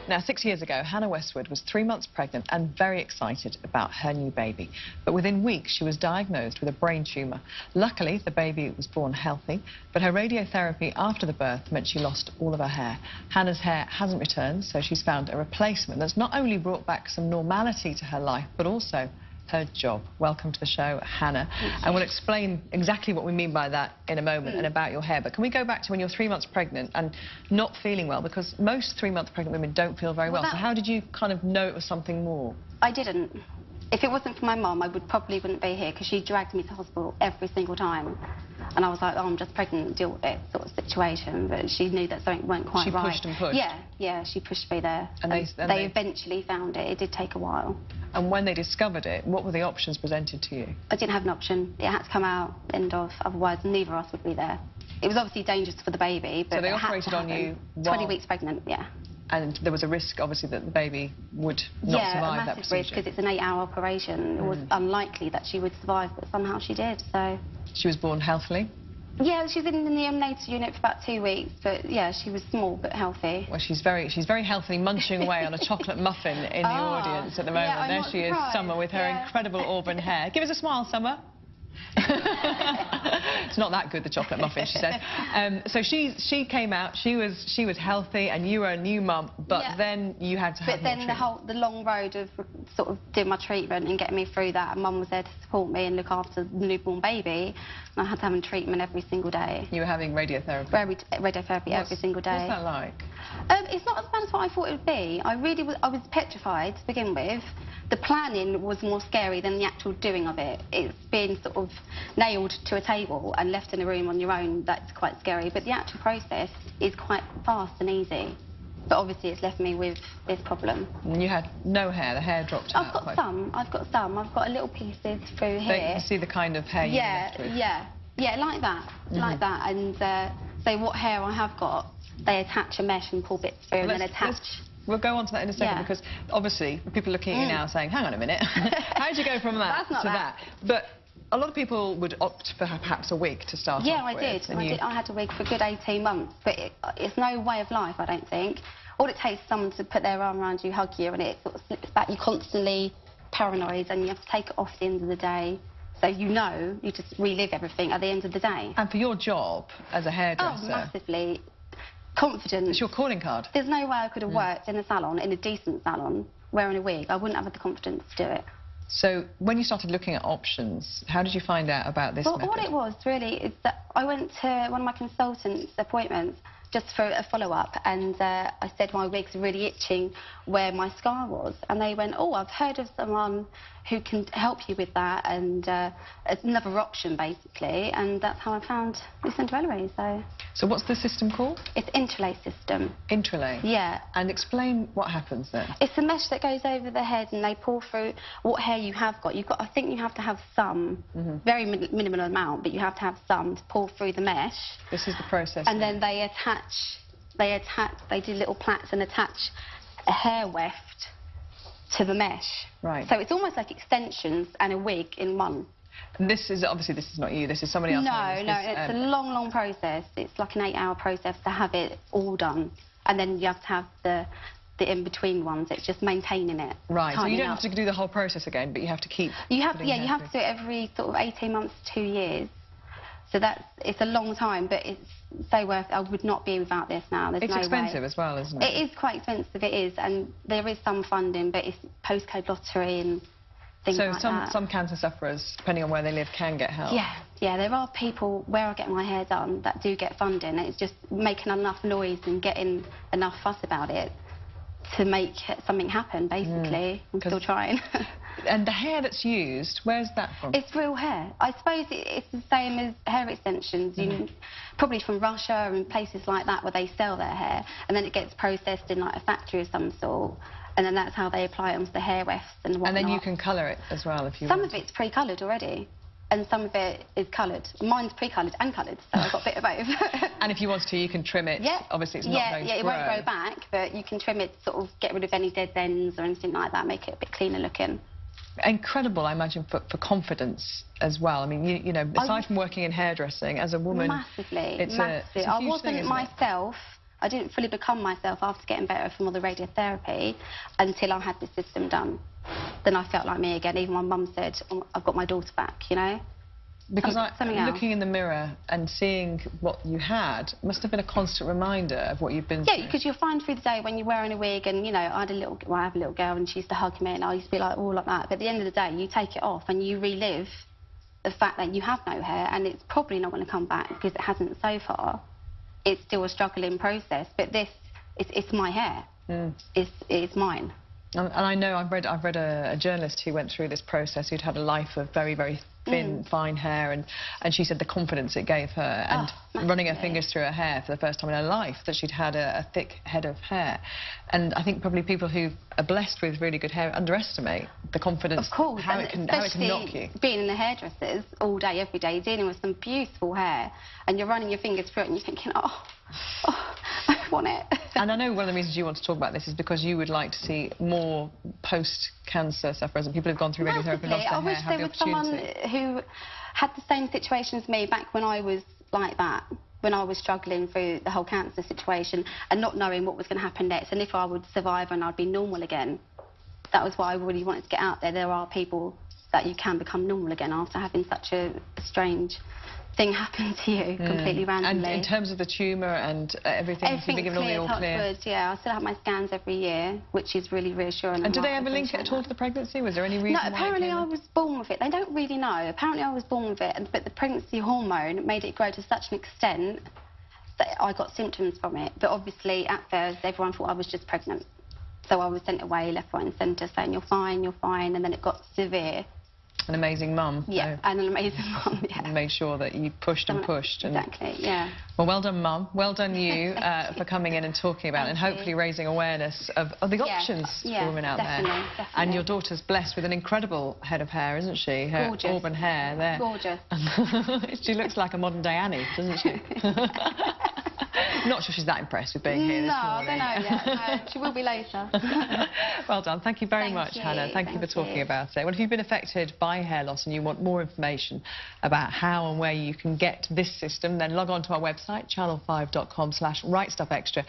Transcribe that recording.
Now, 6 years ago, Hannah Westwood was 3 months pregnant and very excited about her new baby. But within weeks, she was diagnosed with a brain tumour. Luckily, the baby was born healthy, but her radiotherapy after the birth meant she lost all of her hair. Hannah's hair hasn't returned, so she's found a replacement that's not only brought back some normality to her life, but also her job. Welcome to the show, Hannah. And we'll explain exactly what we mean by that in a moment and about your hair. But can we go back to when you're 3 months pregnant and not feeling well? Because most 3 month pregnant women don't feel very well. So how did you kind of know it was something more? I didn't. If it wasn't for my mum, I wouldn't be here, because she dragged me to hospital every single time. And I was like, oh, I'm just pregnant, deal with it, sort of situation. But she knew that something weren't quite right. She pushed and pushed? Yeah, she pushed me there. And they eventually found it. It did take a while. And when they discovered it, what were the options presented to you? I didn't have an option. It had to come out, end of, otherwise neither of us would be there. It was obviously dangerous for the baby, but so they operated on you while... 20 weeks pregnant, yeah. And there was a risk, obviously, that the baby would not survive that procedure? Yeah, a massive risk, because it's an 8-hour operation. It was unlikely that she would survive, but somehow she did, so... She was born healthily? Yeah, she was in the neonatal unit for about 2 weeks, but yeah, she was small but healthy. Well, she's very healthily munching away on a chocolate muffin in the audience at the moment. Yeah, there she is, Summer, with her incredible auburn hair. Give us a smile, Summer. It's not that good, the chocolate muffin, she said. So she came out, she was healthy, and you were a new mum, but then you had to have more treatment. But then the long road of sort of doing my treatment and getting me through that, and Mum was there to support me and look after the newborn baby, and I had to have treatment every single day. You were having radiotherapy? Radiotherapy every single day. What's that like? It's not as bad as what I thought it would be. I was petrified to begin with. The planning was more scary than the actual doing of it. It's being sort of nailed to a table and left in a room on your own, that's quite scary. But the actual process is quite fast and easy. But obviously it's left me with this problem. And you had no hair, the hair dropped out? I've got some. I've got a little pieces through here. You see the kind of hair you're left with? Yeah, like that, like that. And so what hair I have got, they attach a mesh and pull bits through and then attach... We'll go on to that in a second, because obviously people looking at you now saying, hang on a minute, how did you go from that to that? But a lot of people would opt for perhaps a wig to start off with. Yeah, I did. I had a wig for a good 18 months, but it's no way of life, I don't think. All it takes is someone to put their arm around you, hug you, and it sort of slips back. You're constantly paranoid, and you have to take it off at the end of the day. So you just relive everything at the end of the day. And for your job as a hairdresser... Oh, massively. Confident. It's your calling card. There's no way I could have worked in a salon, in a decent salon, wearing a wig. I wouldn't have had the confidence to do it. So when you started looking at options, how did you find out about this method? What it was, really, is that I went to one of my consultants' appointments just for a follow-up, and I said my wig's really itching where my scar was, and they went, oh, I've heard of someone who can help you with that, and it's another option, basically, and that's how I found Lucinda Ellery, so... So what's the system called? It's Intralace System. Intralace? Yeah. And explain what happens then. It's a mesh that goes over the head, and they pull through what hair you have got. I think you have to have some, very minimal amount, but you have to have some to pull through the mesh. This is the process. And then they do little plaits and attach a hair weft to the mesh. Right. So it's almost like extensions and a wig in one. And this is not you, this is somebody else. No, it's a long process. It's like an 8-hour process to have it all done. And then you have to have the in-between ones. It's just maintaining it. Right, so you don't have to do the whole process again, but you have to keep... you have to do it every sort of 18 months to 2 years. So it's a long time, but it's so worth it. I would not be without this now. There's no way. It's expensive as well, isn't it? It is quite expensive, it is, and there is some funding, but it's postcode lottery and things like that. So some cancer sufferers, depending on where they live, can get help? Yeah, there are people where I get my hair done that do get funding. It's just making enough noise and getting enough fuss about it to make something happen, basically. I'm still trying. And the hair that's used, where's that from? It's real hair. I suppose it's the same as hair extensions, probably from Russia and places like that where they sell their hair, and then it gets processed in like a factory of some sort, and then that's how they apply it onto the hair wefts and whatnot. And then you can colour it as well if you want. Some of it's pre-coloured already, and some of it is coloured. Mine's pre-coloured and coloured, so I've got a bit of both. And if you wanted to, you can trim it. Yeah. Obviously, it's not going to grow. Yeah, it won't grow back, but you can trim it, sort of get rid of any dead ends or anything like that, make it a bit cleaner looking. Incredible, I imagine, for confidence as well. I mean, you know, aside from working in hairdressing, as a woman... Massively, it's massive. a I huge wasn't thing, myself I didn't fully become myself after getting better from all the radiotherapy until I had this system done. Then I felt like me again. Even my mum said, oh, I've got my daughter back, you know? Because looking in the mirror and seeing what you had must have been a constant reminder of what you've been through. Yeah, because you'll find through the day when you're wearing a wig, and, you know, I have a little girl, and she used to hug me, and I used to be like, all like that. But at the end of the day, you take it off and you relive the fact that you have no hair, and it's probably not going to come back because it hasn't so far. It's still a struggling process, but this, it's my hair. It's mine. And I know I've read a journalist who went through this process, who'd had a life of very, very thin, fine hair, and she said the confidence it gave her, and running her fingers through her hair for the first time in her life, that she'd had a thick head of hair. And I think probably people who are blessed with really good hair underestimate the confidence, of course, how it can knock you. Being in the hairdressers all day, every day, dealing with some beautiful hair, and you're running your fingers through it, and you're thinking, oh, I want it. And I know one of the reasons you want to talk about this is because you would like to see more post-cancer sufferers and people who've gone through radiotherapy and lost their hair have the opportunity. I wish there was someone who had the same situation as me back when I was like that, when I was struggling through the whole cancer situation and not knowing what was going to happen next and if I would survive and I'd be normal again. That was why I really wanted to get out there. There are people that you can become normal again after having such a strange thing happen to you completely randomly. And in terms of the tumour and everything, you've been given all the all clear? Touch wood, yeah. I still have my scans every year, which is really reassuring. And do they ever link it at all to the pregnancy? Was there any reason No, apparently I was born with it. They don't really know. Apparently I was born with it, but the pregnancy hormone made it grow to such an extent that I got symptoms from it. But obviously, at first, everyone thought I was just pregnant. So I was sent away left, right and centre saying, you're fine, and then it got severe. An amazing mum. Yeah, so and an amazing mum, yeah. And made sure that you pushed and pushed. Exactly, yeah. Well, well done, Mum. Well done you for coming in and talking about it and hopefully raising awareness of the options for women out there. Definitely. And your daughter's blessed with an incredible head of hair, isn't she? Her gorgeous. Auburn hair there. Gorgeous. She looks like a modern-day Annie, doesn't she? Not sure she's that impressed with being here this morning. No, I don't know yet. No, she will be later. Well done. Thank you very much, Hannah. Thank you for talking about it. Well, if you've been affected by hair loss and you want more information about how and where you can get this system, then log on to our website, channel5.com/Wright Stuff Extra.